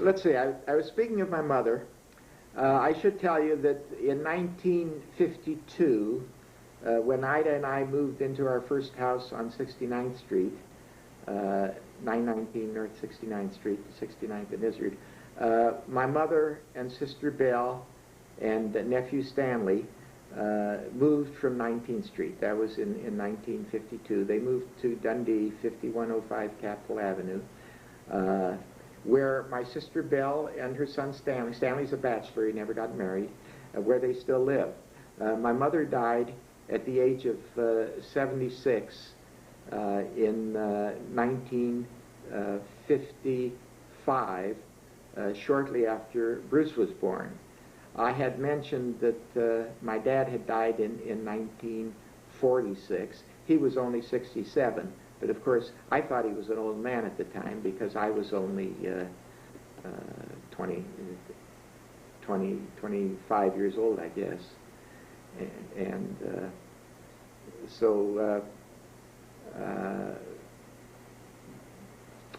let's see, I was speaking of my mother. I should tell you that in 1952, when Ida and I moved into our first house on 69th Street, 919 North 69th Street, 69th and Izzard, my mother and sister Belle and nephew Stanley moved from 19th Street. That was in 1952. They moved to Dundee, 5105 Capitol Avenue, where my sister Belle and her son Stanley's a bachelor, he never got married, where they still live. My mother died at the age of 76 in 1955, shortly after Bruce was born. I had mentioned that my dad had died in 1946. He was only 67, but of course I thought he was an old man at the time because I was only 25 years old, I guess. So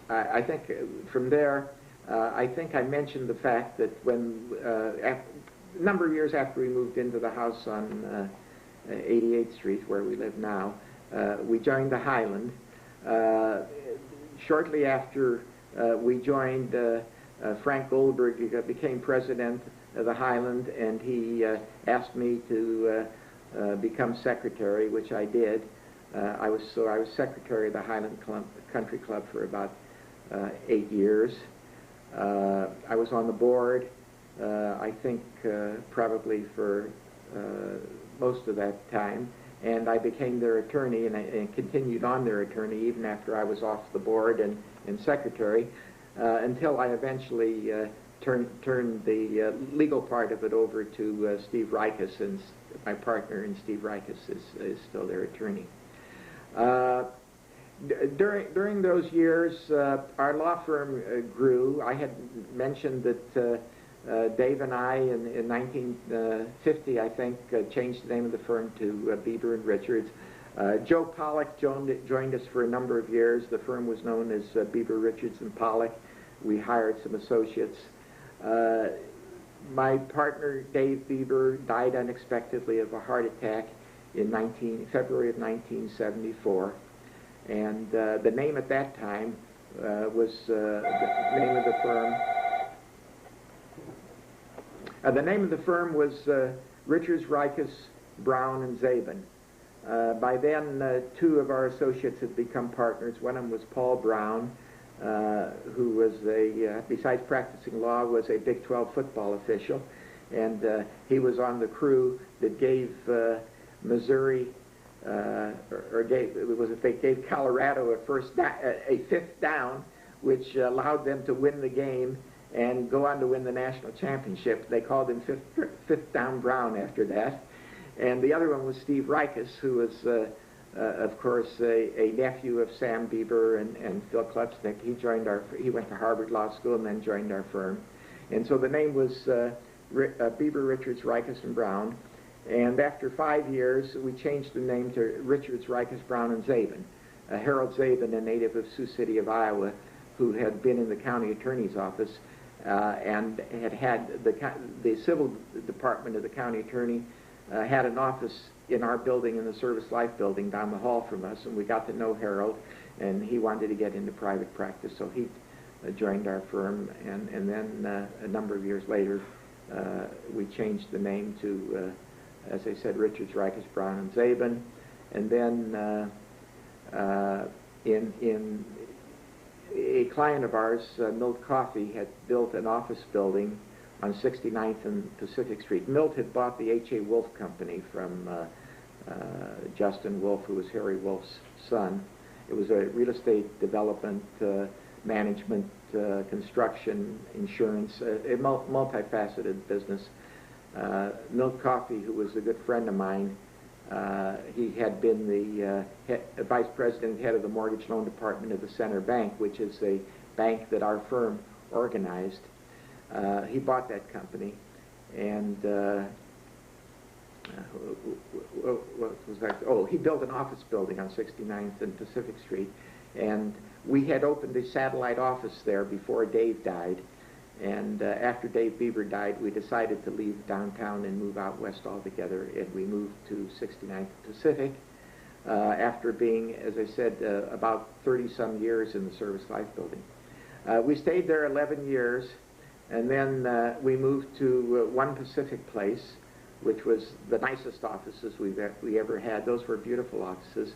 I think from there, I think I mentioned the fact that when a number of years after we moved into the house on 88th Street, where we live now, we joined the Highland. Shortly after we joined, Frank Goldberg became president of the Highland, and he asked me to become secretary, which I did. I was secretary of the Highland Country Club for about 8 years. I was on the board, I think probably for most of that time, and I became their attorney and continued on their attorney even after I was off the board and secretary, until I eventually turned the legal part of it over to Steve Reiches, and my partner in Steve Reiches is still their attorney. During those years, our law firm grew. I had mentioned that Dave and I, in 1950, I think, changed the name of the firm to Bieber and Richards. Joe Pollock joined us for a number of years. The firm was known as Bieber, Richards, and Pollock. We hired some associates. My partner, Dave Bieber, died unexpectedly of a heart attack in February of 1974. And the name at that time was the name of the firm. The name of the firm was Richards, Reiches, Brown, and Zabin. By then, two of our associates had become partners. One of them was Paul Brown, who was besides practicing law, was a Big 12 football official, and he was on the crew that gave Missouri, they gave Colorado a fifth down, which allowed them to win the game and go on to win the national championship. They called him Fifth Down Brown after that. And the other one was Steve Reiches, who was, of course, a nephew of Sam Bieber and Phil Klepsnick. He went to Harvard Law School and then joined our firm. And so the name was Bieber, Richards, Reiches, and Brown. And after 5 years, we changed the name to Richards, Reiches, Brown, and Zabin. Harold Zabin, a native of Sioux City of Iowa, who had been in the county attorney's office and had the civil department of the county attorney had an office in our building, in the Service Life building down the hall from us, and we got to know Harold, and he wanted to get into private practice, so he joined our firm, and then a number of years later, we changed the name to, as I said, Richards, Reiches, Brown, and Zabin, and then in a client of ours, Milt Coffey, had built an office building on 69th and Pacific Street. Milt had bought the H.A. Wolf Company from Justin Wolf, who was Harry Wolf's son. It was a real estate development, management, construction, insurance, a multifaceted business. Milt Coffey, who was a good friend of mine, he had been the vice president, head of the mortgage loan department of the Center Bank, which is a bank that our firm organized. He bought that company, and what was that? Oh, he built an office building on 69th and Pacific Street, and we had opened a satellite office there before Dave died, And after Dave Beaver died, we decided to leave downtown and move out west altogether, and we moved to 69th Pacific after being, as I said, about 30-some years in the Service Life Building. We stayed there 11 years, and then we moved to One Pacific Place, which was the nicest offices we ever had. Those were beautiful offices.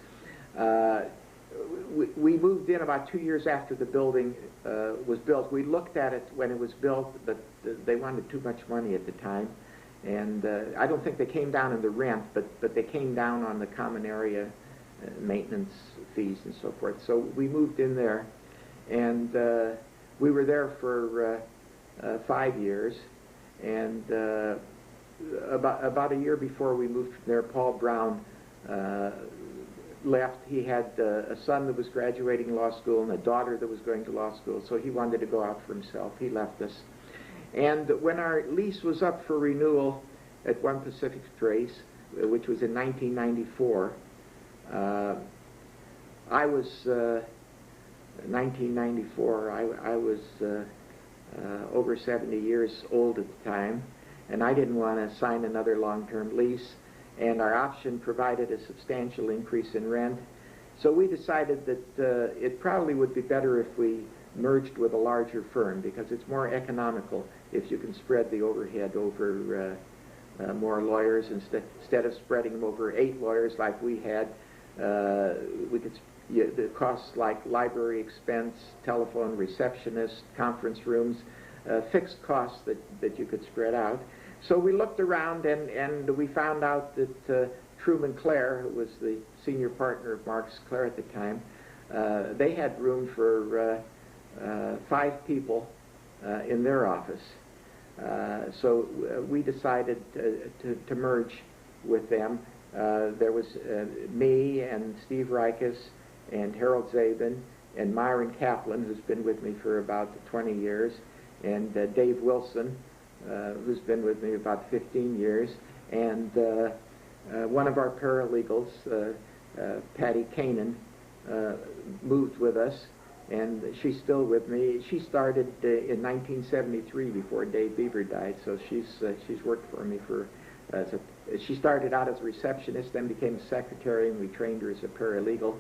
We moved in about 2 years after the building was built. We looked at it when it was built, but they wanted too much money at the time. And I don't think they came down in the rent, but they came down on the common area maintenance fees and so forth. So we moved in there, and we were there for 5 years. And about a year before we moved from there, Paul Brown left. He had a son that was graduating law school and a daughter that was going to law school, so he wanted to go out for himself. He left us. And when our lease was up for renewal at One Pacific Place, which was in 1994, I was 1994. I was over 70 years old at the time, and I didn't want to sign another long-term lease, and our option provided a substantial increase in rent. So we decided that it probably would be better if we merged with a larger firm, because it's more economical if you can spread the overhead over more lawyers instead of spreading them over 8 lawyers like we had. The costs like library expense, telephone, receptionist, conference rooms, fixed costs that you could spread out. So we looked around, and we found out that Truman Clare, who was the senior partner of Marks Clare at the time, they had room for 5 people in their office. So we decided to merge with them. There was me and Steve Reiches and Harold Zabin and Myron Kaplan, who's been with me for about 20 years, and Dave Wilson, who's been with me about 15 years, and one of our paralegals, Patty Kanan, moved with us, and she's still with me. She started in 1973 before Dave Beaver died, so she's worked for me for. She started out as a receptionist, then became a secretary, and we trained her as a paralegal.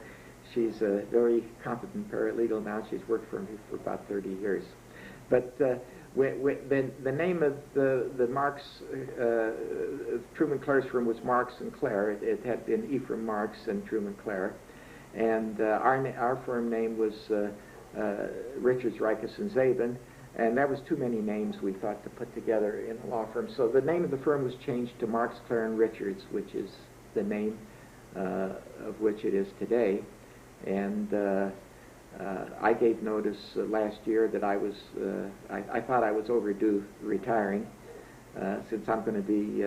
She's a very competent paralegal now. She's worked for me for about 30 years. But the name of the Marks, Truman Clare's firm was Marks and Clare. It had been Ephraim Marks and Truman Clare. And our firm name was Richards, Reiches, and Zabin. And that was too many names, we thought, to put together in a law firm. So the name of the firm was changed to Marks, Clare, and Richards, which is the name of which it is today. And I gave notice last year that I thought I was overdue retiring, since I'm going to be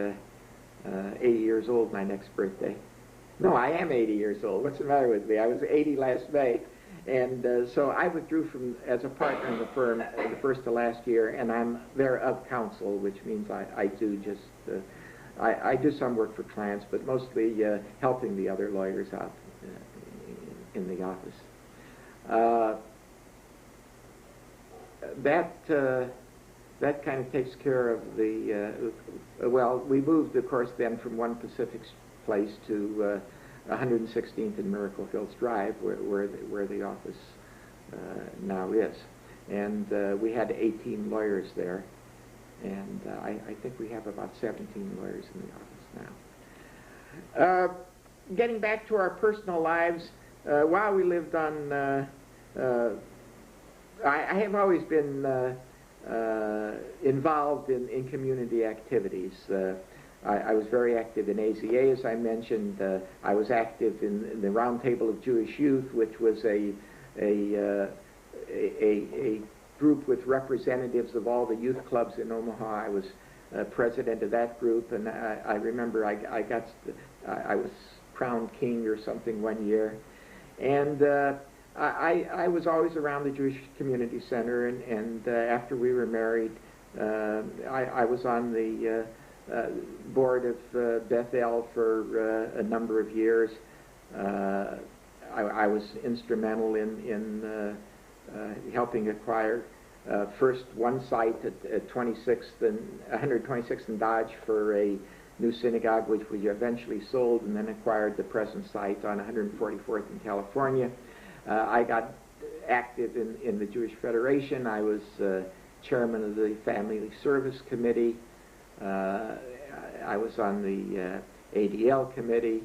80 years old my next birthday. No, I am 80 years old. What's the matter with me? I was 80 last May. And so I withdrew as a partner in the firm the first to last year, and I'm there of counsel, which means I do just, I do some work for clients, but mostly helping the other lawyers out in the office. That kind of takes care of the, well, we moved, of course, then from One Pacific Place to 116th and Miracle Hills Drive, where the office now is. And we had 18 lawyers there, and I think we have about 17 lawyers in the office now. Getting back to our personal lives, while we lived on, I have always been involved in community activities. I was very active in AZA, as I mentioned. I was active in the Round Table of Jewish Youth, which was a group with representatives of all the youth clubs in Omaha. I was president of that group, and I remember I was crowned king or something one year. And I was always around the Jewish Community Center, and after we were married, I was on the board of Bethel for a number of years. I was instrumental in helping acquire first one site at 126th and Dodge for a new synagogue, which we eventually sold, and then acquired the present site on 144th in California. I got active in the Jewish Federation. I was chairman of the Family Service Committee. I was on the ADL committee,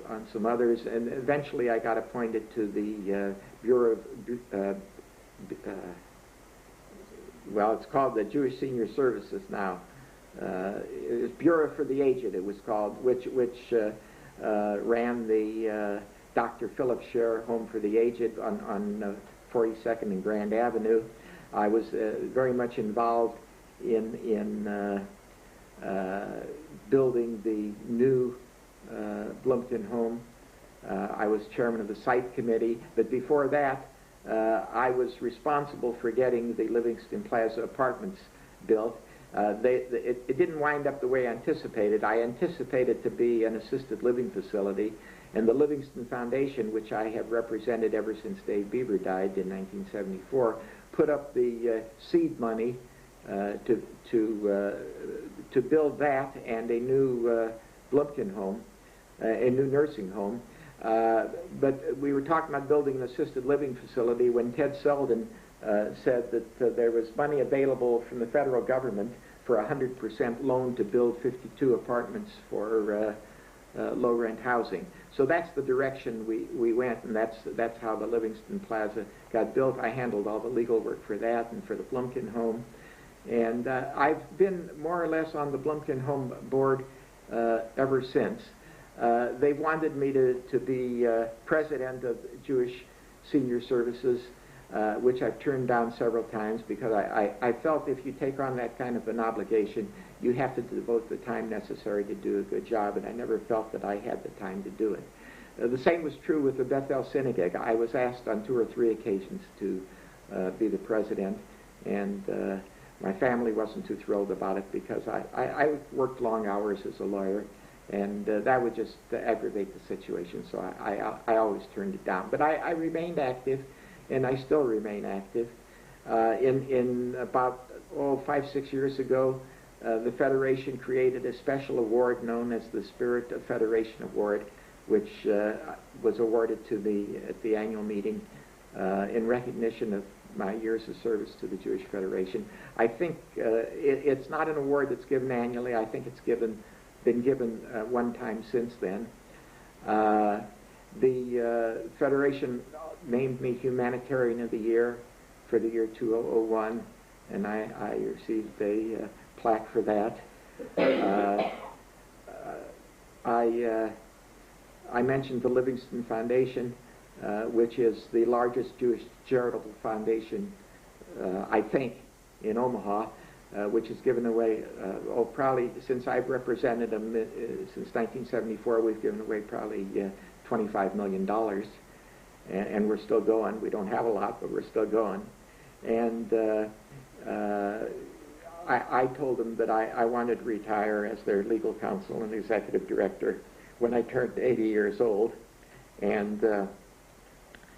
on some others, and eventually I got appointed to the Bureau of, well, it's called the Jewish Senior Services now. It was Bureau for the Aged, it was called, which ran the Dr. Philip Scher Home for the Aged on 42nd and Grand Avenue. I was very much involved in building the new Bloomington home. I was chairman of the site committee, but before that I was responsible for getting the Livingston Plaza apartments built. It didn't wind up the way I anticipated. I anticipated to be an assisted living facility, and the Livingston Foundation, which I have represented ever since Dave Beaver died in 1974, put up the seed money to build that and a new Bloomington home, a new nursing home. But we were talking about building an assisted living facility when Ted Selden said that there was money available from the federal government for 100% loan to build 52 apartments for low-rent housing. So that's the direction we went, and that's how the Livingston Plaza got built. I handled all the legal work for that and for the Bloomington home. And I've been more or less on the Bloomington home board ever since. They wanted me to be president of Jewish Senior Services, which I've turned down several times because I felt if you take on that kind of an obligation, you have to devote the time necessary to do a good job, and I never felt that I had the time to do it. The same was true with the Bethel Synagogue. I was asked on 2 or 3 occasions to be the president, and my family wasn't too thrilled about it because I worked long hours as a lawyer, and that would just aggravate the situation, so I always turned it down. But I remained active, and I still remain active. In about 5-6 years ago, the Federation created a special award known as the Spirit of Federation Award, which was awarded to me at the annual meeting in recognition of my years of service to the Jewish Federation. I think it's not an award that's given annually. I think it's been given one time since then. The Federation named me Humanitarian of the Year for the year 2001, and I received a plaque for that. I mentioned the Livingston Foundation, which is the largest Jewish charitable foundation, I think, in Omaha, which has given away, probably since I've represented them since 1974, we've given away probably $25 million, and we're still going. We don't have a lot, but we're still going. And I told them that I wanted to retire as their legal counsel and executive director when I turned 80 years old, and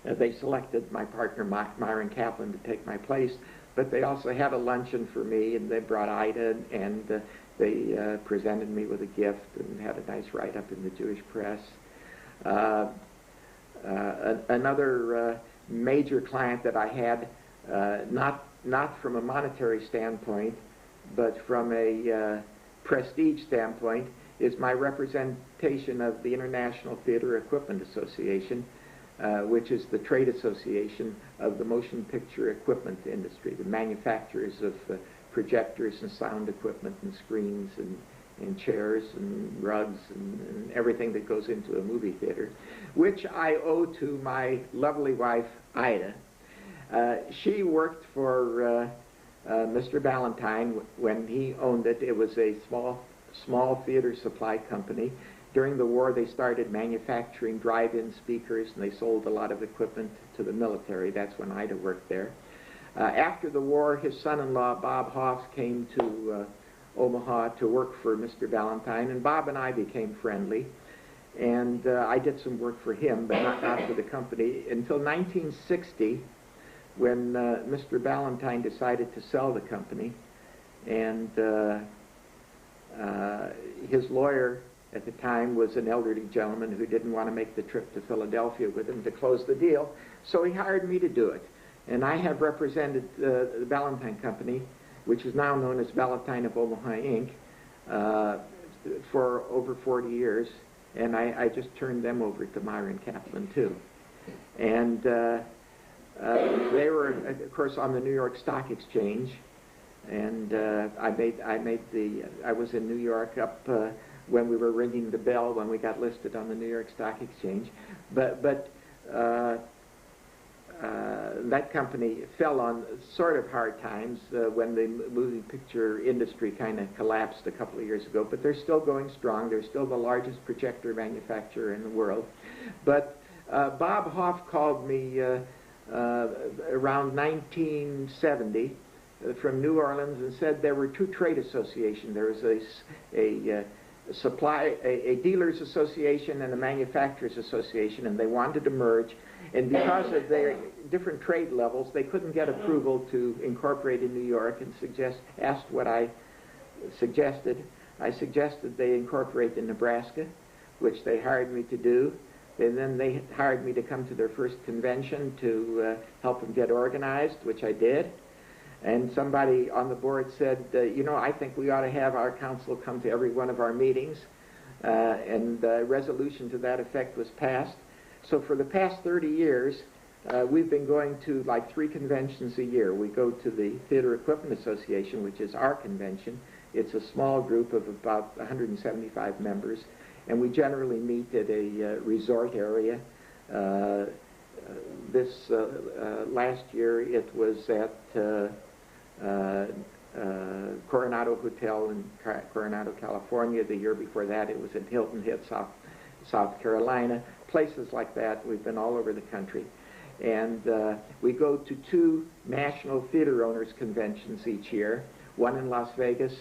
they selected my partner Myron Kaplan to take my place, but they also had a luncheon for me, and they brought Ida, and they presented me with a gift and had a nice write-up in the Jewish press. Another major client that I had, not from a monetary standpoint, but from a prestige standpoint, is my representation of the International Theater Equipment Association, which is the trade association of the motion picture equipment industry, the manufacturers of projectors and sound equipment and screens and chairs and rugs and everything that goes into a movie theater, which I owe to my lovely wife, Ida. She worked for Mr. Ballantyne when he owned it. It was a small theater supply company. During the war, they started manufacturing drive-in speakers, and they sold a lot of equipment to the military. That's when Ida worked there. After the war, his son-in-law, Bob Hoff, came to Omaha to work for Mr. Ballantyne, and Bob and I became friendly. And I did some work for him, but not for the company. Until 1960, when Mr. Ballantyne decided to sell the company, and his lawyer at the time was an elderly gentleman who didn't want to make the trip to Philadelphia with him to close the deal, so he hired me to do it. And I have represented the Ballantyne Company, which is now known as Ballantyne of Omaha, Inc., for over 40 years, and I just turned them over to Myron Kaplan, too. And they were, of course, on the New York Stock Exchange, and I was in New York up when we were ringing the bell when we got listed on the New York Stock Exchange. But that company fell on sort of hard times when the moving picture industry kind of collapsed a couple of years ago, but they're still going strong. They're still the largest projector manufacturer in the world. But Bob Hoff called me around 1970 from New Orleans and said there were two trade associations. There was a dealers association and a manufacturers association, and they wanted to merge, and because of their different trade levels they couldn't get approval to incorporate in New York, and asked what I suggested. I suggested they incorporate in Nebraska, which they hired me to do, and then they hired me to come to their first convention to help them get organized, which I did. And somebody on the board said, you know, I think we ought to have our council come to every one of our meetings. And a resolution to that effect was passed. So for the past 30 years, we've been going to like 3 conventions a year. We go to the Theater Equipment Association, which is our convention. It's a small group of about 175 members. And we generally meet at a resort area. This last year it was at Coronado Hotel in Coronado, California. The year before that it was at Hilton Head, South Carolina. Places like that. We've been all over the country. And we go to 2 National Theater Owners Conventions each year. One in Las Vegas,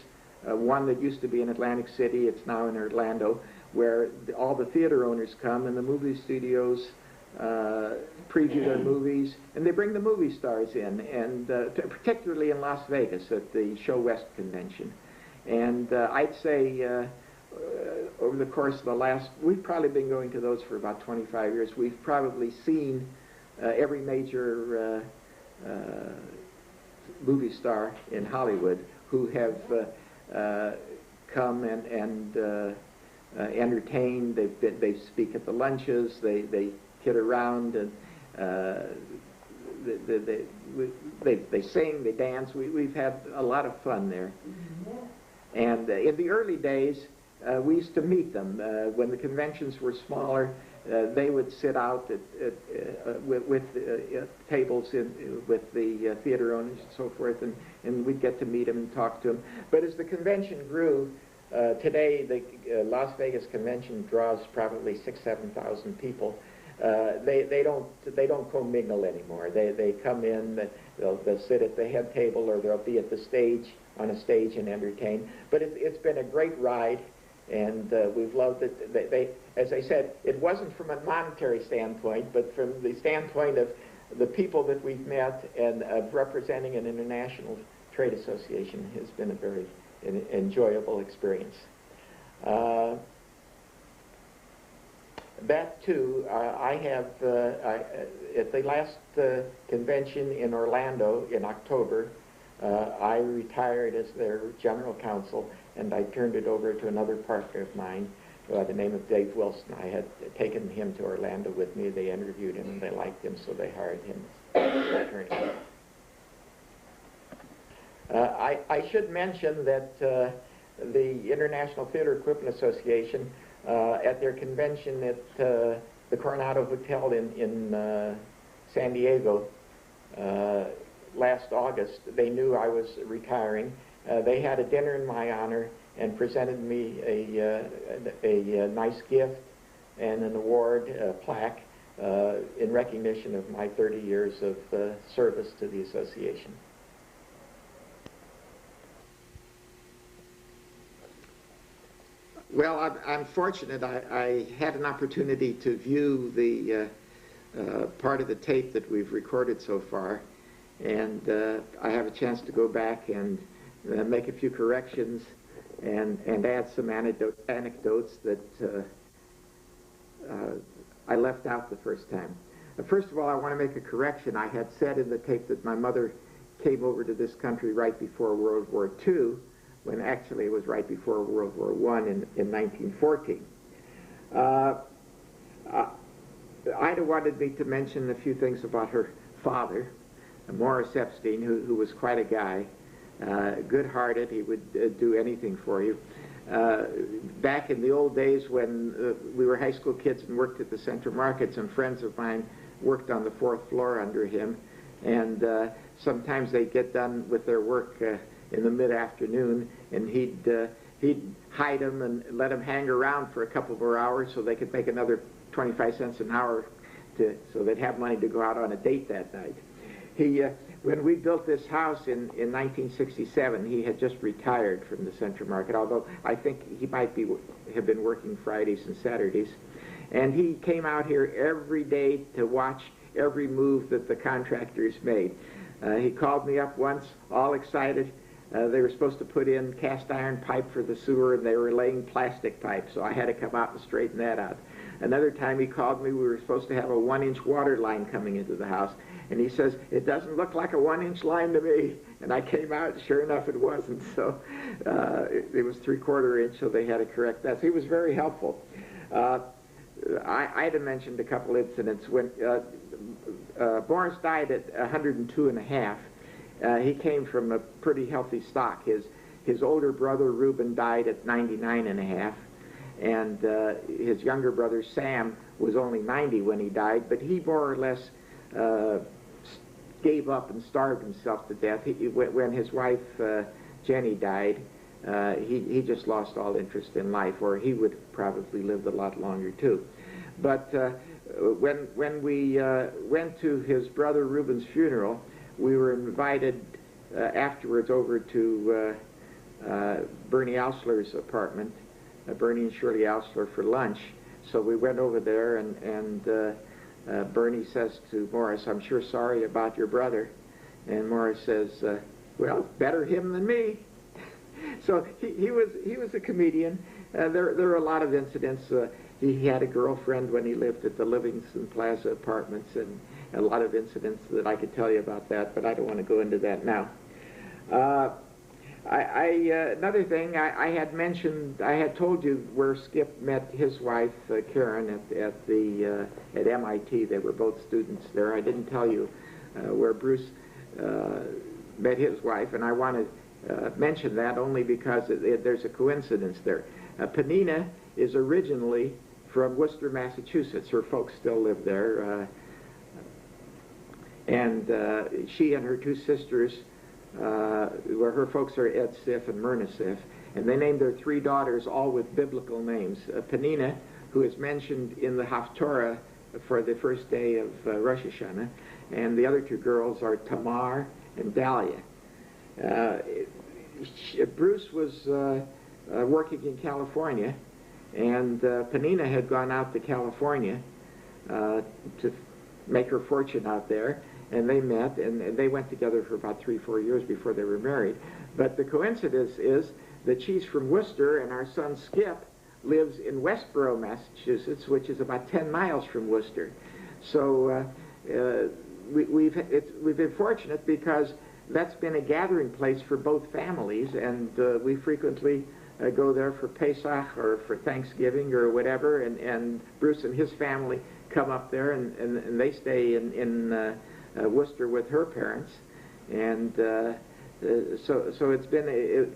one that used to be in Atlantic City, it's now in Orlando, where all the theater owners come and the movie studios preview their movies, and they bring the movie stars in, and particularly in Las Vegas at the Show West convention. And I'd say over the course of the last, we've probably been going to those for about 25 years. We've probably seen every major movie star in Hollywood who have come and entertain. They speak at the lunches. They kid around, and they sing, they dance. We've had a lot of fun there. And in the early days, we used to meet them when the conventions were smaller. They would sit out with tables with the theater owners and so forth, and we'd get to meet them and talk to them. But as the convention grew, today the Las Vegas convention draws probably 6,000 to 7,000 people. They don't commingle anymore. They come in, they'll sit at the head table, or they'll be at the stage, on a stage, and entertain. But it's been a great ride, and we've loved it. As I said, it wasn't from a monetary standpoint, but from the standpoint of the people that we've met and of representing an international trade association has been a very enjoyable experience. That too, I have, at the last convention in Orlando in October, I retired as their general counsel, and I turned it over to another partner of mine by the name of Dave Wilson. I had taken him to Orlando with me. They interviewed him and they liked him, so they hired him as attorney. I should mention that the International Theater Equipment Association, at their convention at the Coronado Hotel in San Diego last August, they knew I was retiring. They had a dinner in my honor and presented me a nice gift and an award, a plaque, in recognition of my 30 years of service to the association. Well, I'm fortunate. I had an opportunity to view the part of the tape that we've recorded so far, and I have a chance to go back and make a few corrections and add some anecdotes that I left out the first time. First of all, I want to make a correction. I had said in the tape that my mother came over to this country right before World War II, when actually it was right before World War I in 1914. Ida wanted me to mention a few things about her father, Morris Epstein, who was quite a guy, good-hearted. He would do anything for you. Back in the old days when we were high school kids and worked at the Central Market, some friends of mine worked on the 4th floor under him, and sometimes they'd get done with their work in the mid-afternoon, and he'd hide them and let them hang around for a couple more hours so they could make another 25 cents an hour so they'd have money to go out on a date that night. When we built this house in 1967, he had just retired from the Central Market, although I think he might have been working Fridays and Saturdays. And he came out here every day to watch every move that the contractors made. He called me up once, all excited. They were supposed to put in cast iron pipe for the sewer, and they were laying plastic pipe, so I had to come out and straighten that out. Another time he called me, we were supposed to have a 1-inch water line coming into the house, and he says, "It doesn't look like a 1-inch line to me." And I came out, and sure enough it wasn't, so it was 3/4 inch, so they had to correct that. So he was very helpful. Ida mentioned a couple incidents. When Morris died at 102 and a half, he came from a pretty healthy stock. His older brother Reuben died at 99 and a half, and his younger brother Sam was only 90 when he died, but he more or less gave up and starved himself to death. When his wife Jenny died, he just lost all interest in life, or he would probably lived a lot longer too. But when we went to his brother Reuben's funeral, we were invited afterwards over to Bernie Ausler's apartment, Bernie and Shirley Ausler, for lunch. So we went over there, and Bernie says to Morris, "I'm sure sorry about your brother." And Morris says, "Well, better him than me." So he was a comedian. There were a lot of incidents. He had a girlfriend when he lived at the Livingston Plaza Apartments, and a lot of incidents that I could tell you about that, but I don't want to go into that now. Another thing, I had told you where Skip met his wife Karen at MIT. They were both students there. I didn't tell you where Bruce met his wife, and I want to mention that only because there's a coincidence there. Penina is originally from Worcester, Massachusetts. Her folks still live there, and she and her 2 sisters, where her folks are Ed Siff and Myrna Siff, and they named their 3 daughters all with biblical names. Penina, who is mentioned in the Haftorah for the first day of Rosh Hashanah, and the other 2 girls are Tamar and Dahlia. Bruce was working in California, and Penina had gone out to California to make her fortune out there, and they met, and they went together for about 3-4 years before they were married. But the coincidence is that she's from Worcester, and our son Skip lives in Westboro, Massachusetts, which is about 10 miles from Worcester. So we've been fortunate because that's been a gathering place for both families, and we frequently go there for Pesach or for Thanksgiving or whatever, and Bruce and his family come up there, and they stay in Worcester with her parents, and so it's been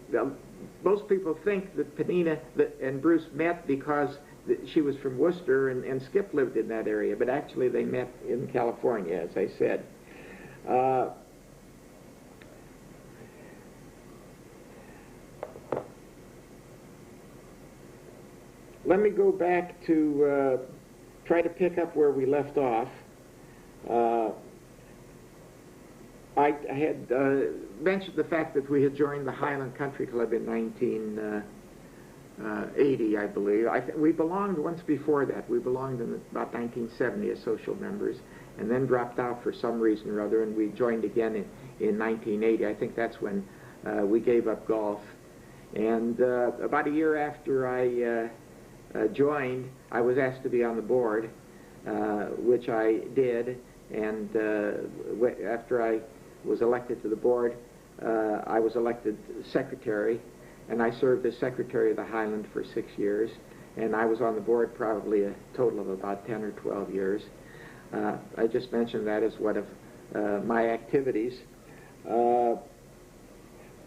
most people think that Penina and Bruce met because she was from Worcester and Skip lived in that area, but actually they met in California, as I said. Let me go back to try to pick up where we left off. I had mentioned the fact that we had joined the Highland Country Club in 1980, I believe. We belonged once before that. We belonged in about 1970 as social members, and then dropped out for some reason or other, and we joined again in 1980. I think that's when we gave up golf. And about a year after I joined, I was asked to be on the board, which I did, and after I was elected to the board, I was elected secretary, and I served as secretary of the Highland for 6 years, and I was on the board probably a total of about 10 or 12 years. I just mentioned that as one of my activities.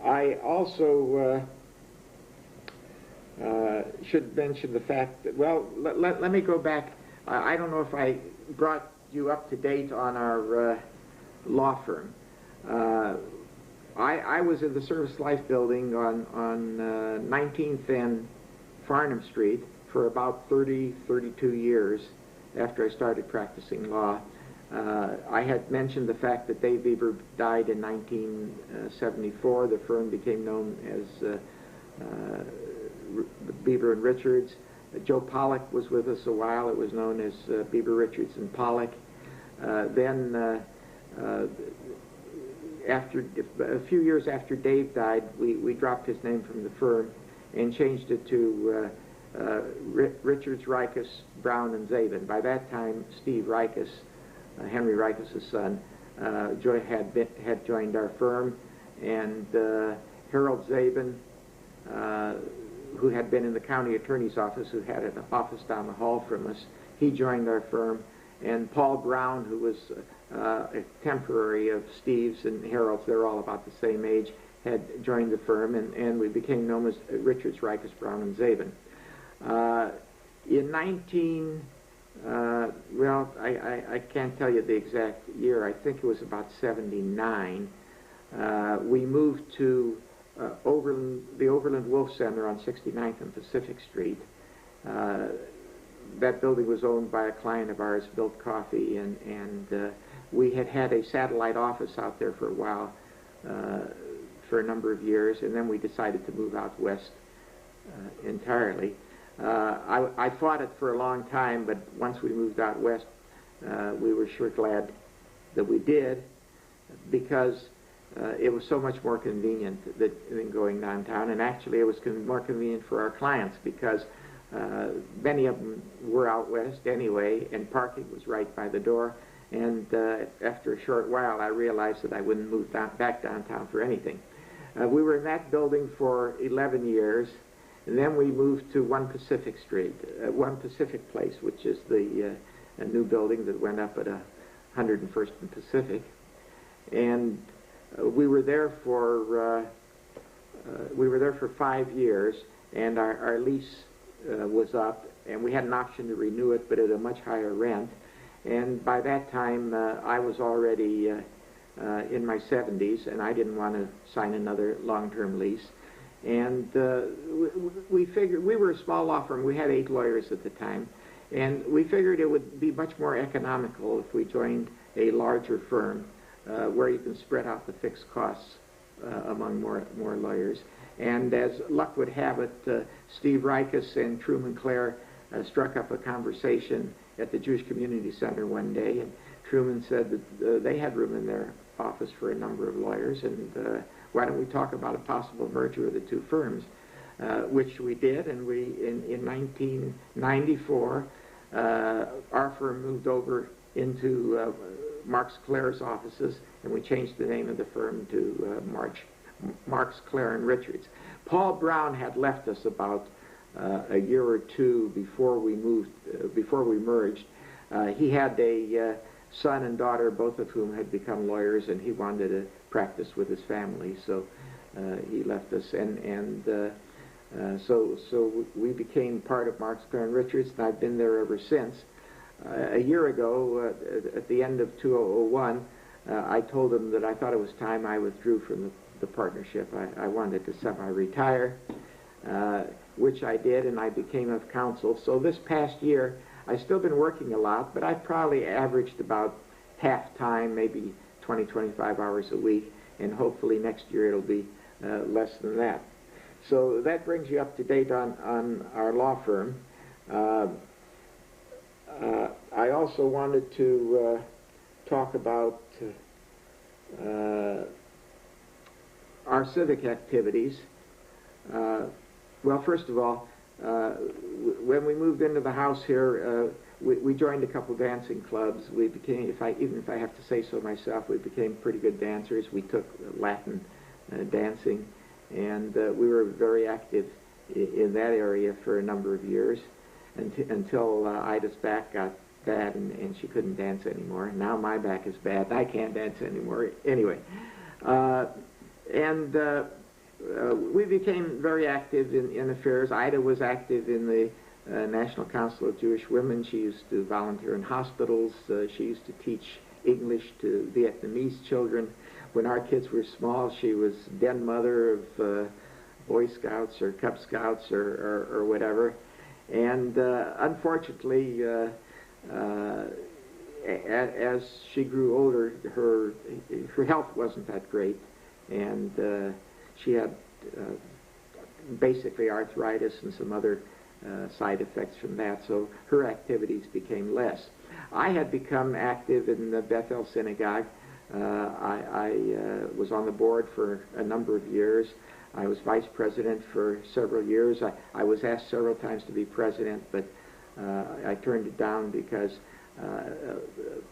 I also should mention the fact that, well, let me go back. I don't know if I brought you up to date on our law firm. I was in the Service Life building on 19th and Farnham Street for about 32 years after I started practicing law. I had mentioned the fact that Dave Bieber died in 1974. The firm became known as Bieber and Richards. Joe Pollock was with us a while. It was known as Bieber, Richards, and Pollock. Then after a few years after Dave died, we dropped his name from the firm and changed it to Richards, Rikus, Brown, and Zabin. By that time, Steve Rikus, Henry Rikus' son, had joined our firm, and Harold Zabin, who had been in the county attorney's office, who had an office down the hall from us, he joined our firm, and Paul Brown, who was a temporary of Steve's and Harold's, they're all about the same age, had joined the firm, and we became known as Richards, Rikus, Brown, and Zabin. In well, I can't tell you the exact year. I think it was about 79. We moved to the Overland Wolf Center on 69th and Pacific Street. That building was owned by a client of ours, Built Coffee, and we had a satellite office out there for a while, for a number of years, and then we decided to move out west entirely. I fought it for a long time, but once we moved out west, we were sure glad that we did, because it was so much more convenient than going downtown, and actually it was more convenient for our clients, because many of them were out west anyway, and parking was right by the door, and after a short while I realized that I wouldn't move back downtown for anything. We were in that building for 11 years, and then we moved to One Pacific Street, One Pacific Place, which is the a new building that went up at 101st and Pacific, and we were there for 5 years, and our lease was up, and we had an option to renew it, but at a much higher rent. And by that time, I was already in my 70s, and I didn't want to sign another long-term lease. And we figured, we were a small law firm. We had 8 lawyers at the time, and we figured it would be much more economical if we joined a larger firm where you can spread out the fixed costs among more lawyers. And as luck would have it, Steve Rikus and Truman Clare struck up a conversation at the Jewish Community Center one day, and Truman said that they had room in their office for a number of lawyers, and why don't we talk about a possible merger of the two firms, which we did, and in 1994, our firm moved over into Marks Clare's offices, and we changed the name of the firm to Marks, Clare, and Richards. Paul Brown had left us about a year or two before we merged. He had a son and daughter, both of whom had become lawyers, and he wanted to practice with his family, so he left us, and so we became part of Marks, Clare, and Richards, and I've been there ever since. A year ago, at the end of 2001, I told him that I thought it was time I withdrew from the partnership. I wanted to semi-retire, which I did, and I became of counsel. So this past year, I've still been working a lot, but I've probably averaged about half-time, maybe 20, 25 hours a week, and hopefully next year it'll be less than that. So that brings you up to date on our law firm. I also wanted to talk about our civic activities. Well, first of all, when we moved into the house here, we joined a couple dancing clubs. We became, even if I have to say so myself, we became pretty good dancers. We took Latin dancing, and we were very active in that area for a number of years until Ida's back got bad and she couldn't dance anymore. Now my back is bad and I can't dance anymore. Anyway, we became very active in affairs. Ida was active in the National Council of Jewish Women. She used to volunteer in hospitals. She used to teach English to Vietnamese children. When our kids were small, she was den mother of Boy Scouts or Cub Scouts or whatever. And unfortunately, as she grew older, her health wasn't that great, and she had basically arthritis and some other side effects from that, so her activities became less. I had become active in the Bethel Synagogue. I was on the board for a number of years. I was vice president for several years. I was asked several times to be president, but I turned it down because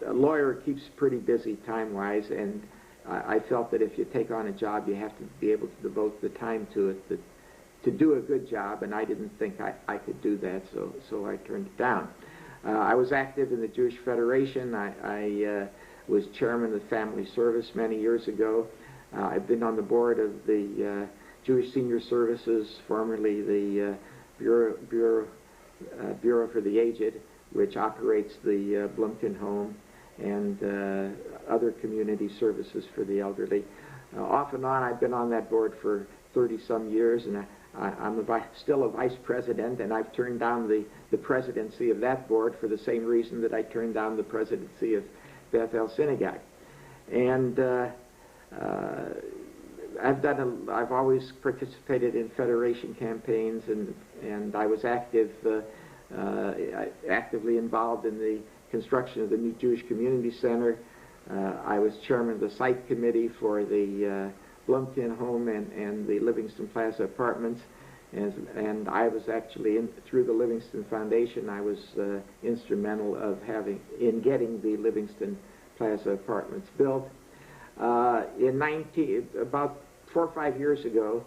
a lawyer keeps pretty busy time-wise, and I felt that if you take on a job, you have to be able to devote the time to it to do a good job, and I didn't think I could do that, so I turned it down. I was active in the Jewish Federation. I was chairman of the Family Service many years ago. I've been on the board of the Jewish Senior Services, formerly the Bureau for the Aged, which operates the Blumkin Home and other community services for the elderly. Off and on, I've been on that board for 30-some years, and I'm still a vice president, and I've turned down the presidency of that board for the same reason that I turned down the presidency of Bethel Synagogue. And I've always participated in federation campaigns, and I was actively involved in the construction of the new Jewish Community Center. I was chairman of the site committee for the Blumkin Home and the Livingston Plaza Apartments, and I was actually, through the Livingston Foundation, I was instrumental in getting the Livingston Plaza Apartments built. About 4 or 5 years ago,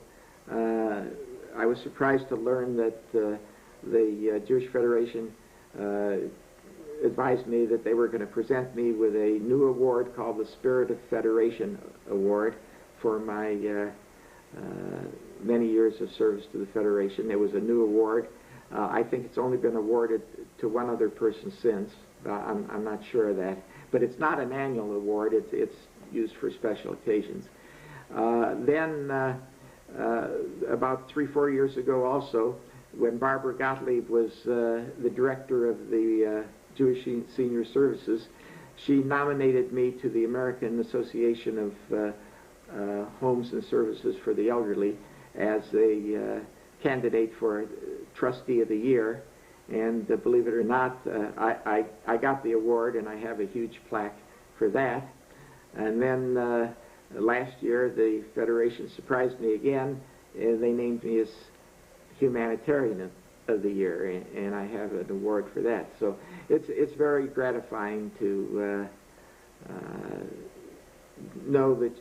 I was surprised to learn that the Jewish Federation advised me that they were going to present me with a new award called the Spirit of Federation Award for my many years of service to the Federation. It was a new award. I think it's only been awarded to one other person since. I'm not sure of that. But it's not an annual award. It's used for special occasions. Then, about 3 or 4 years ago also, when Barbara Gottlieb was the director of the Jewish Senior Services, she nominated me to the American Association of Homes and Services for the Elderly as a candidate for Trustee of the Year. And believe it or not, I got the award, and I have a huge plaque for that. And then last year, the Federation surprised me again, and they named me as Humanitarian of the Year, and I have an award for that. So it's very gratifying to know that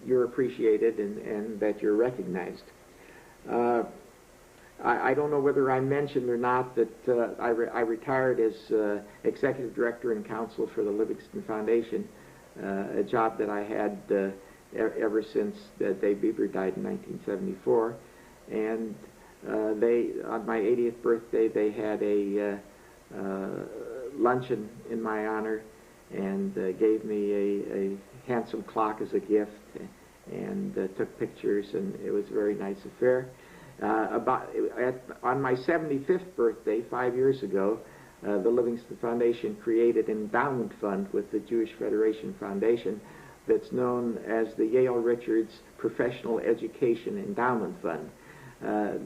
you're appreciated and that you're recognized. I don't know whether I mentioned or not that I retired as Executive Director and Counsel for the Livingston Foundation, a job that I had ever since Dave Bieber died in 1974. And on my 80th birthday, they had a luncheon in my honor and gave me a handsome clock as a gift and took pictures, and it was a very nice affair. On my 75th birthday, 5 years ago, the Livingston Foundation created an endowment fund with the Jewish Federation Foundation that's known as the Yale Richards Professional Education Endowment Fund.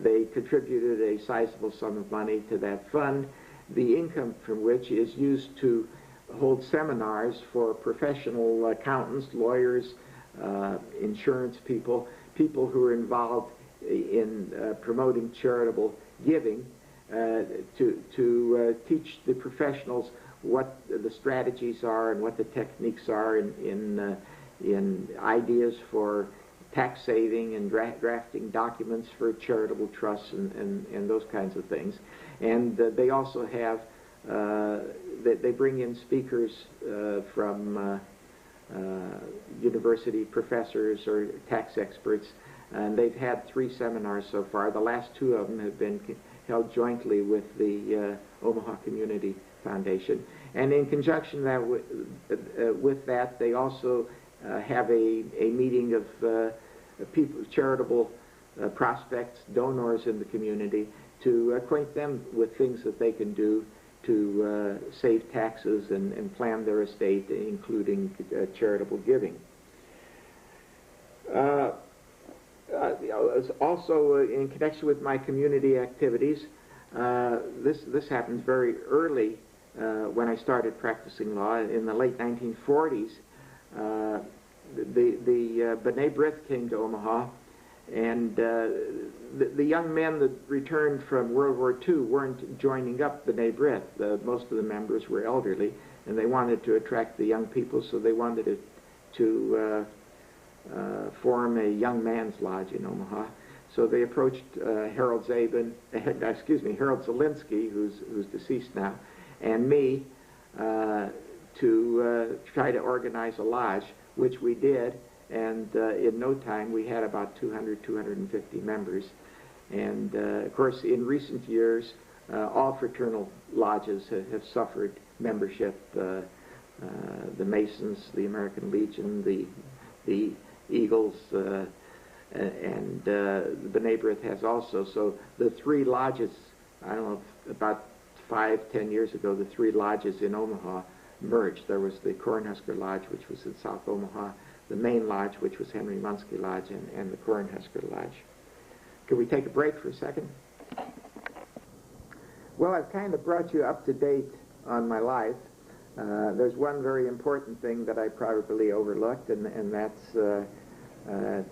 They contributed a sizable sum of money to that fund, the income from which is used to hold seminars for professional accountants, lawyers, insurance people, people who are involved in promoting charitable giving, to teach the professionals what the strategies are and what the techniques are in ideas for tax saving and drafting documents for charitable trusts and those kinds of things. And they also have, they bring in speakers from university professors or tax experts, and they've had 3 seminars so far. The last 2 of them have been held jointly with the Omaha Community Foundation. And in conjunction with that, they also have a meeting of people, charitable prospects, donors in the community, to acquaint them with things that they can do to save taxes and plan their estate, including charitable giving. Also, in connection with my community activities, this happened very early when I started practicing law in the late 1940s. The B'nai B'rith came to Omaha, and the young men that returned from World War II weren't joining up B'nai B'rith. Most of the members were elderly, and they wanted to attract the young people, so they wanted to form a young man's lodge in Omaha. So they approached Harold Zelinsky, who's deceased now, and me to try to organize a lodge, which we did, and in no time we had about 250 members. And of course, in recent years, all fraternal lodges have suffered membership. The Masons, the American Legion, the Eagles, and the B'nai B'rith has also. So the 3 lodges, I don't know, about 5-10 years ago, the 3 lodges in Omaha merged. There was the Cornhusker Lodge, which was in South Omaha, the main lodge, which was Henry Munski Lodge, and the Cornhusker Lodge. Could we take a break for a second? Well, I've kind of brought you up to date on my life. There's one very important thing that I probably overlooked, and that's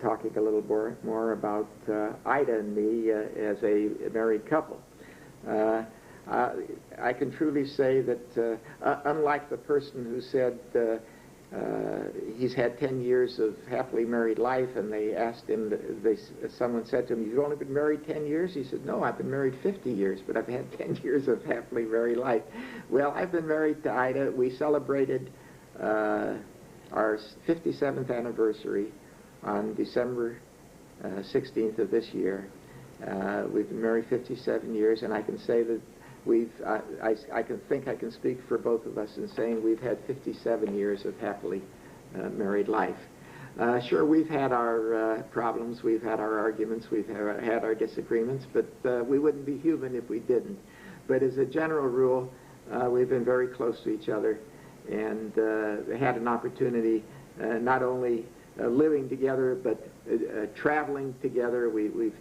talking a little more about Ida and me as a married couple. I can truly say that unlike the person who said he's had 10 years of happily married life, and they asked him, someone said to him, "You've only been married 10 years?" He said, "No, I've been married 50 years, but I've had 10 years of happily married life." Well, I've been married to Ida. We celebrated our 57th anniversary on December 16th of this year. We've been married 57 years, and I can say that I can speak for both of us in saying we've had 57 years of happily married life. Sure, we've had our problems, we've had our arguments, we've had our disagreements, but we wouldn't be human if we didn't. But as a general rule, we've been very close to each other, and had an opportunity not only living together, but traveling together. We've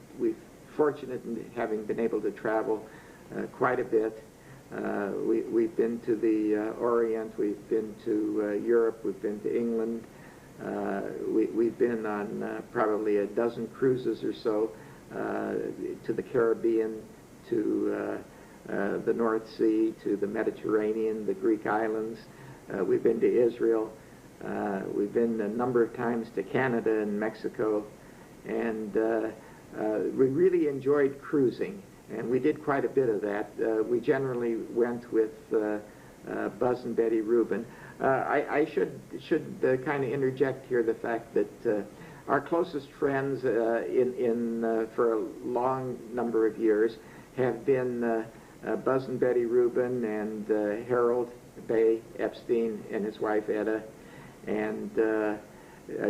fortunate in having been able to travel quite a bit. We've been to the Orient, we've been to Europe, we've been to England. We've been on probably a dozen cruises or so to the Caribbean, to the North Sea, to the Mediterranean, the Greek islands. We've been to Israel. We've been a number of times to Canada and Mexico, and we really enjoyed cruising, and we did quite a bit of that. We generally went with Buzz and Betty Rubin. I should kind of interject here the fact that our closest friends for a long number of years have been Buzz and Betty Rubin and Harold Bay Epstein and his wife Etta, and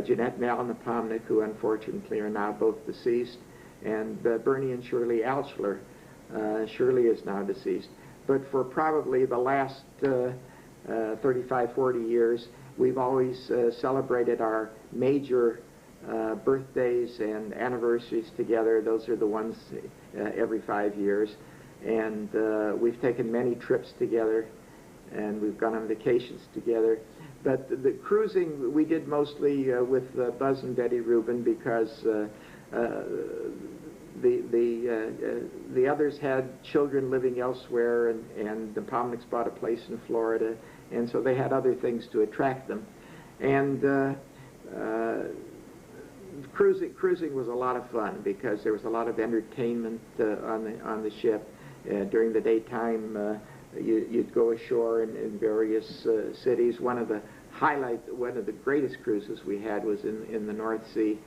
Jeanette Malnapomnick, who unfortunately are now both deceased, and Bernie and Shirley Alschler. Shirley is now deceased. But for probably the last 35, 40 years, we've always celebrated our major birthdays and anniversaries together. Those are the ones every 5 years. And we've taken many trips together. and we've gone on vacations together. But the cruising we did mostly with Buzz and Betty Rubin, because the others had children living elsewhere, and the Pomnicks bought a place in Florida, and so they had other things to attract them. And cruising was a lot of fun because there was a lot of entertainment on the ship. During the daytime, you'd go ashore in various cities. One of the greatest cruises we had was in the North Sea,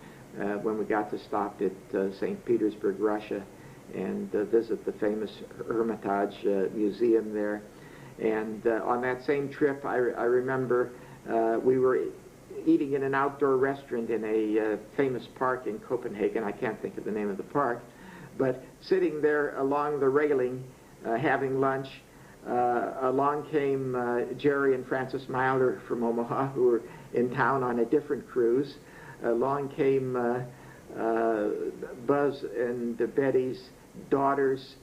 when we got to stop at St. Petersburg, Russia, and visit the famous Hermitage Museum there. And on that same trip, I remember we were eating in an outdoor restaurant in a famous park in Copenhagen. I can't think of the name of the park, but sitting there along the railing having lunch, along came Jerry and Frances Milder from Omaha, who were in town on a different cruise. Along came Buzz and Betty's daughters,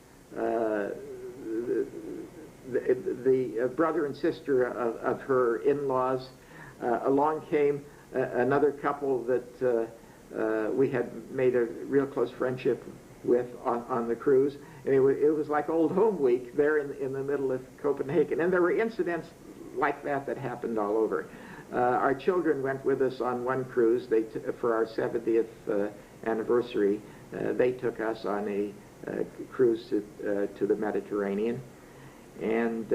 the brother and sister of her in-laws. Along came another couple that we had made a real close friendship with on the cruise. And it was like old home week there in the middle of Copenhagen. And there were incidents like that happened all over. Our children went with us on one cruise. For our 70th anniversary, they took us on a cruise to the Mediterranean. And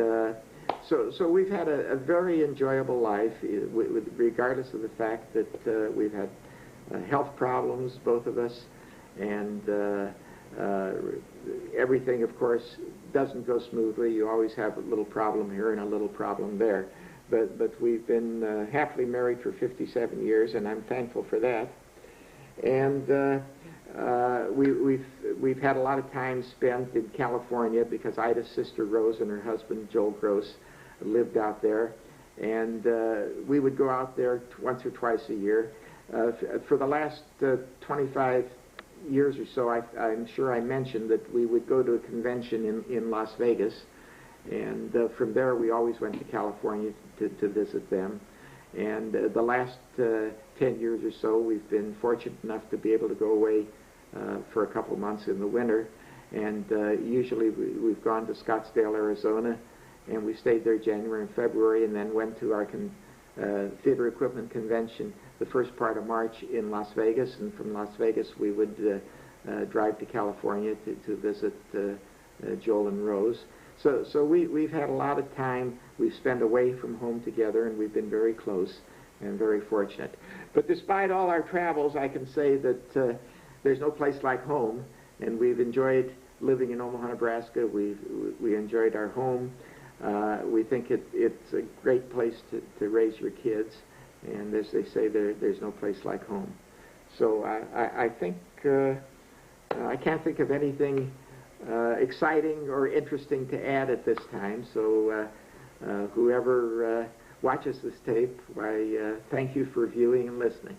so we've had a very enjoyable life, regardless of the fact that we've had health problems, both of us, and everything, of course, doesn't go smoothly. You always have a little problem here and a little problem there. But we've been happily married for 57 years, and I'm thankful for that. And we've had a lot of time spent in California because Ida's sister Rose and her husband Joel Gross lived out there, and we would go out there once or twice a year. For the last 25 years or so, I'm sure I mentioned that we would go to a convention in Las Vegas, and from there we always went to California to visit them. And the last 10 years or so, we've been fortunate enough to be able to go away for a couple months in the winter. And usually we've gone to Scottsdale, Arizona, and we stayed there January and February, and then went to our theater equipment convention the first part of March in Las Vegas. And from Las Vegas we would drive to California to visit Joel and Rose. So we've had a lot of time we've spent away from home together, and we've been very close and very fortunate. But despite all our travels, I can say that there's no place like home, and we've enjoyed living in Omaha, Nebraska. We enjoyed our home. We think it's a great place to raise your kids, and as they say, there's no place like home. So I think I can't think of anything exciting or interesting to add at this time. So whoever watches this tape, I thank you for viewing and listening.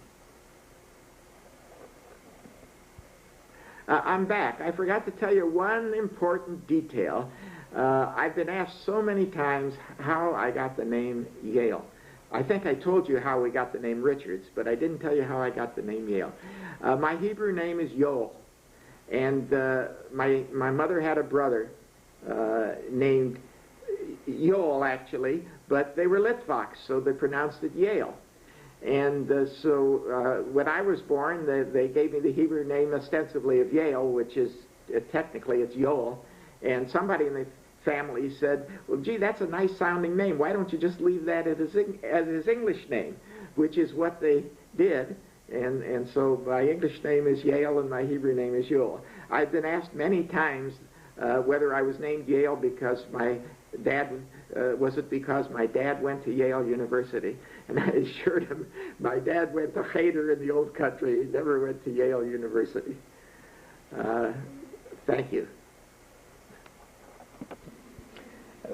I'm back. I forgot to tell you one important detail. I've been asked so many times how I got the name Yale. I think I told you how we got the name Richards, but I didn't tell you how I got the name Yale. My Hebrew name is Yoel, and my mother had a brother named Yoel, actually, but they were Litvaks, so they pronounced it Yale. And so when I was born, they gave me the Hebrew name ostensibly of Yale, which is technically it's Yoel. And somebody in the family said, well, gee, that's a nice sounding name. Why don't you just leave that as his English name? Which is what they did. And so my English name is Yale and my Hebrew name is Yoel. I've been asked many times whether I was named Yale because my dad, was it because my dad went to Yale University? And I assured him my dad went to Cheder in the old country. He never went to Yale University. Thank you.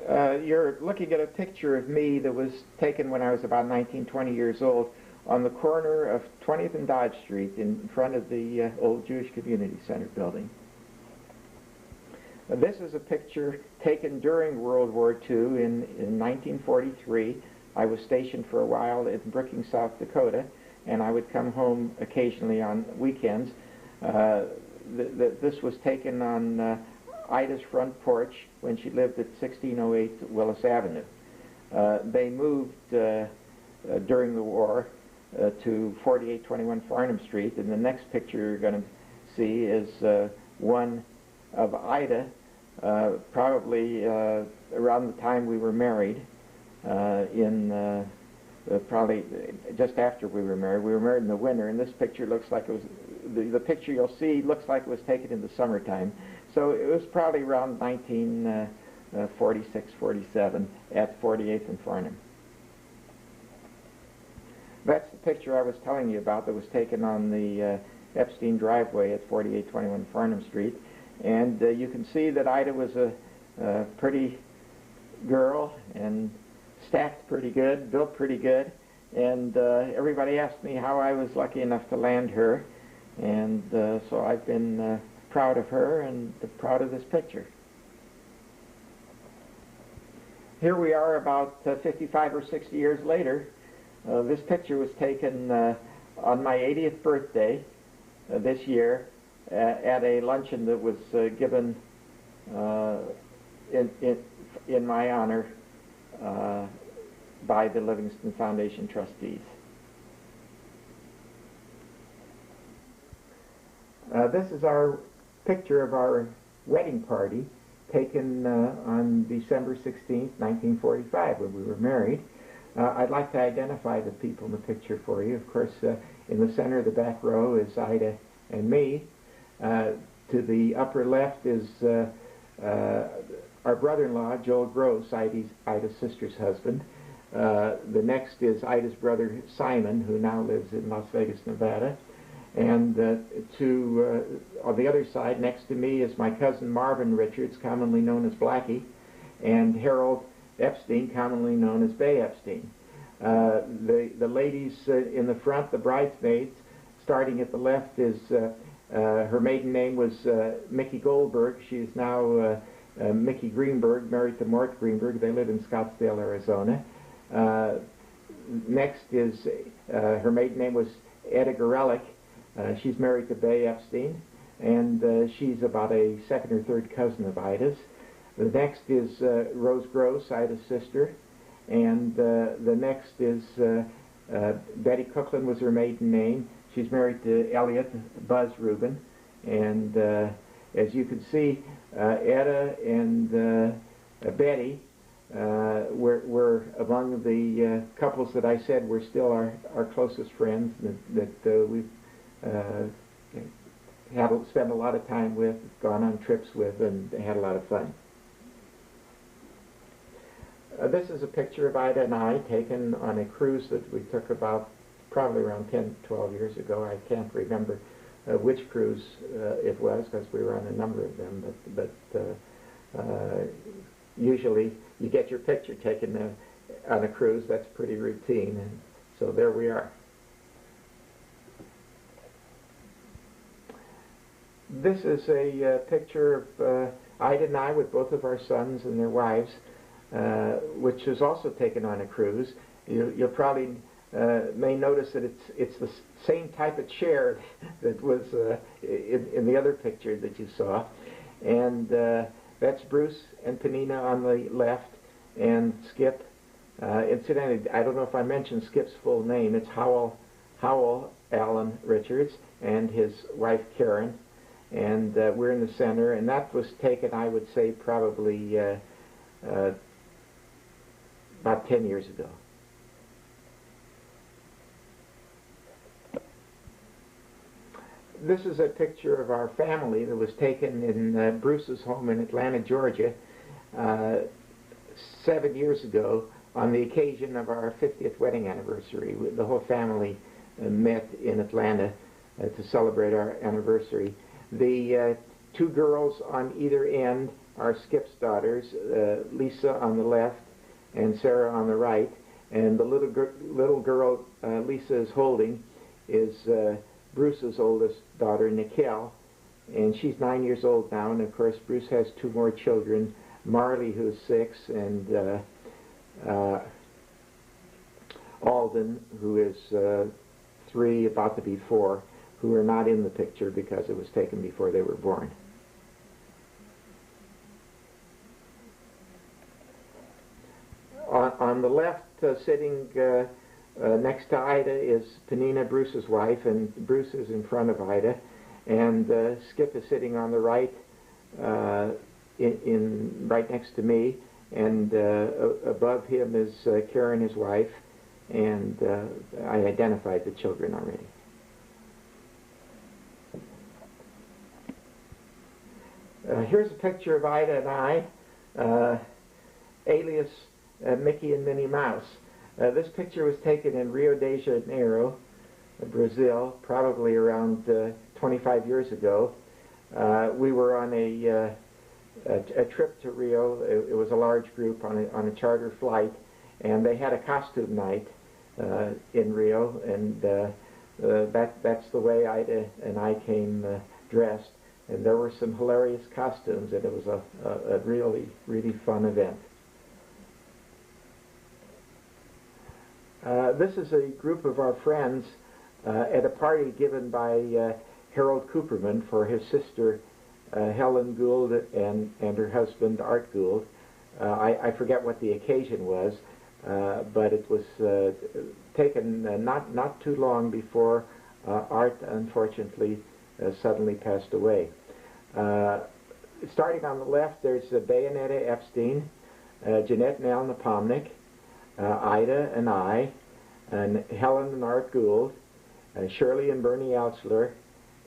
You're looking at a picture of me that was taken when I was about 19, 20 years old on the corner of 20th and Dodge Street in front of the old Jewish Community Center building. This is a picture taken during World War II in 1943. I was stationed for a while in Brookings, South Dakota, and I would come home occasionally on weekends. This was taken on Ida's front porch when she lived at 1608 Willis Avenue. They moved during the war to 4821 Farnham Street, and the next picture you're going to see is one of Ida, probably around the time we were married, probably just after we were married. We were married in the winter, and this picture looks like it was, the picture you'll see looks like it was taken in the summertime. So it was probably around 1946, 47 at 48th and Farnham. That's the picture I was telling you about that was taken on the Epstein driveway at 4821 Farnham Street. And you can see that Ida was a pretty girl and stacked pretty good, built pretty good. And everybody asked me how I was lucky enough to land her. And so I've been proud of her and proud of this picture. Here we are about 55 or 60 years later. This picture was taken on my 80th birthday this year at a luncheon that was given in my honor by the Livingston Foundation trustees. This is our picture of our wedding party taken on December 16th, 1945, when we were married. I'd like to identify the people in the picture for you. Of course, in the center of the back row is Ida and me. To the upper left is our brother-in-law, Joel Gross, Ida's sister's husband. The next is Ida's brother, Simon, who now lives in Las Vegas, Nevada. And on the other side, next to me, is my cousin Marvin Richards, commonly known as Blackie, and Harold Epstein, commonly known as Bay Epstein. The ladies in the front, the bridesmaids, starting at the left, is her maiden name was Mickey Goldberg. She is now Mickey Greenberg, married to Mort Greenberg. They live in Scottsdale, Arizona. Next is her maiden name was Etta Gorelick. She's married to Bay Epstein, and she's about a second or third cousin of Ida's. The next is Rose Gross, Ida's sister, and the next is Betty Cookland was her maiden name. She's married to Elliot Buzz Rubin, and as you can see, Etta and Betty were among the couples that I said were still our closest friends that we've spent a lot of time with, gone on trips with, and had a lot of fun. This is a picture of Ida and I taken on a cruise that we took about probably around 10, 12 years ago. I can't remember which cruise it was because we were on a number of them, but usually you get your picture taken on a cruise. That's pretty routine, and so there we are. This is a picture of Ida and I with both of our sons and their wives, which was also taken on a cruise. You'll probably may notice that it's the same type of chair that was in the other picture that you saw. And that's Bruce and Penina on the left, and Skip. Incidentally, I don't know if I mentioned Skip's full name. It's Howell Allen Richards and his wife Karen. And we're in the center, and that was taken, I would say, probably about 10 years ago. This is a picture of our family that was taken in Bruce's home in Atlanta, Georgia, 7 years ago on the occasion of our 50th wedding anniversary. The whole family met in Atlanta to celebrate our anniversary. The two girls on either end are Skip's daughters, Lisa on the left and Sarah on the right. And the little girl Lisa is holding is Bruce's oldest daughter, Nikhil, and she's 9 years old now. And of course, Bruce has two more children, Marley, who's 6, and Alden, who is 3, about to be 4, who are not in the picture because it was taken before they were born. On the left, sitting next to Ida, is Penina, Bruce's wife, and Bruce is in front of Ida. And Skip is sitting on the right, right next to me, and above him is Karen, his wife, and I identified the children already. Here's a picture of Ida and I, alias Mickey and Minnie Mouse. This picture was taken in Rio de Janeiro, Brazil, probably around 25 years ago. We were on a trip to Rio. It was a large group on a charter flight, and they had a costume night in Rio, and that's the way Ida and I came dressed. And there were some hilarious costumes, and it was a really, really fun event. This is a group of our friends at a party given by Harold Cooperman for his sister Helen Gould and her husband Art Gould. I forget what the occasion was, but it was taken not too long before Art unfortunately suddenly passed away. Starting on the left, there's Bayonetta Epstein, Jeanette and Al Nepomnic, Ida and I, and Helen and Art Gould, Shirley and Bernie Altsler,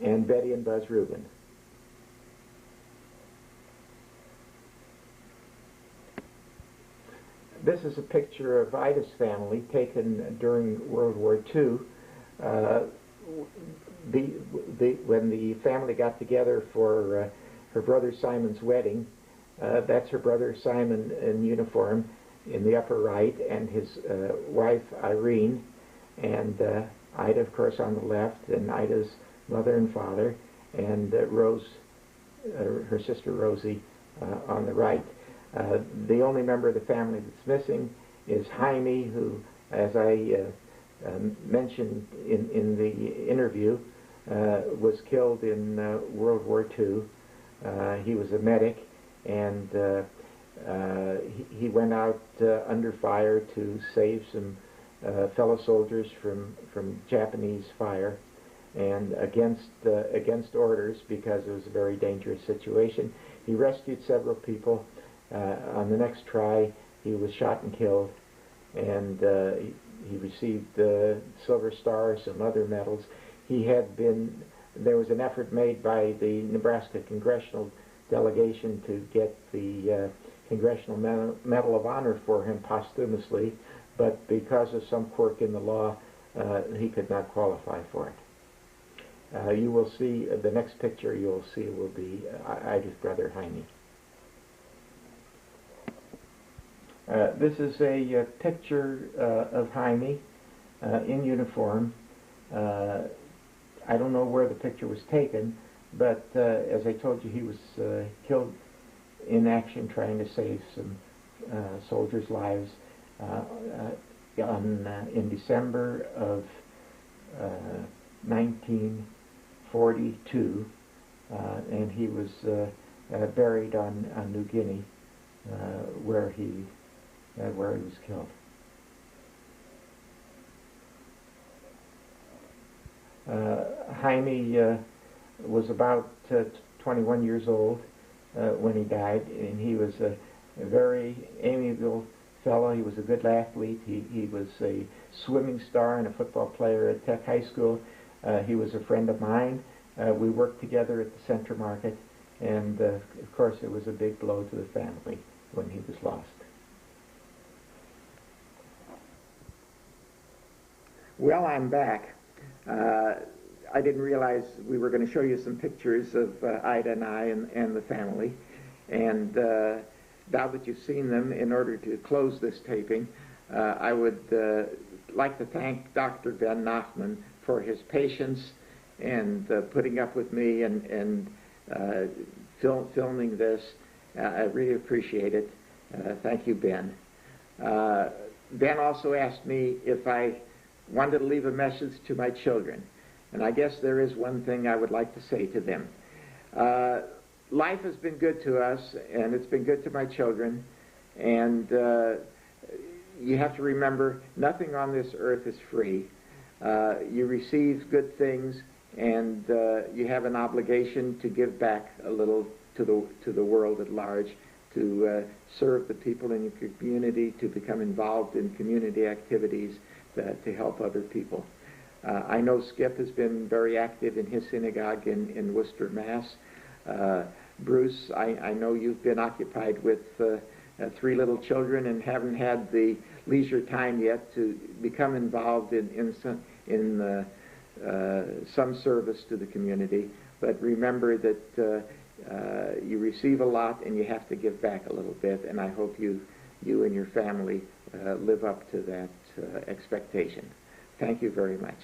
and Betty and Buzz Rubin. This is a picture of Ida's family taken during World War II. When the family got together for her brother Simon's wedding, that's her brother Simon in uniform in the upper right, and his wife Irene, and Ida, of course, on the left, and Ida's mother and father, and Rose, her sister Rosie, on the right. The only member of the family that's missing is Jaime, who, as I mentioned in the interview, was killed in World War II. He was a medic, and he went out under fire to save some fellow soldiers from Japanese fire, and against orders, because it was a very dangerous situation. He rescued several people. On the next try, he was shot and killed, and he received the Silver Star, some other medals. There was an effort made by the Nebraska Congressional Delegation to get the Congressional Medal of Honor for him posthumously, but because of some quirk in the law, he could not qualify for it. You will see, the next picture you'll see will be Ida's brother Jaime. This is a picture of Jaime in uniform. I don't know where the picture was taken, but as I told you, he was killed in action trying to save some soldiers' lives in December of 1942, and he was buried on New Guinea, where he was killed. Jaime was about 21 years old when he died, and he was a very amiable fellow. He was a good athlete. He was a swimming star and a football player at Tech High School. He was a friend of mine. We worked together at the Center Market, and of course it was a big blow to the family when he was lost. Well, I'm back. I didn't realize we were going to show you some pictures of Ida and I and the family. And now that you've seen them, in order to close this taping, I would like to thank Dr. Ben Nachman for his patience and putting up with me and filming this. I really appreciate it. Thank you, Ben. Ben also asked me if I wanted to leave a message to my children. And I guess there is one thing I would like to say to them. Life has been good to us, and it's been good to my children. And you have to remember, nothing on this earth is free. You receive good things, and you have an obligation to give back a little to the world at large, to serve the people in your community, to become involved in community activities to help other people. I know Skip has been very active in his synagogue in Worcester, Mass. Bruce, I know you've been occupied with 3 little children and haven't had the leisure time yet to become involved in some service to the community. But remember that you receive a lot and you have to give back a little bit, and I hope you and your family live up to that expectation. Thank you very much.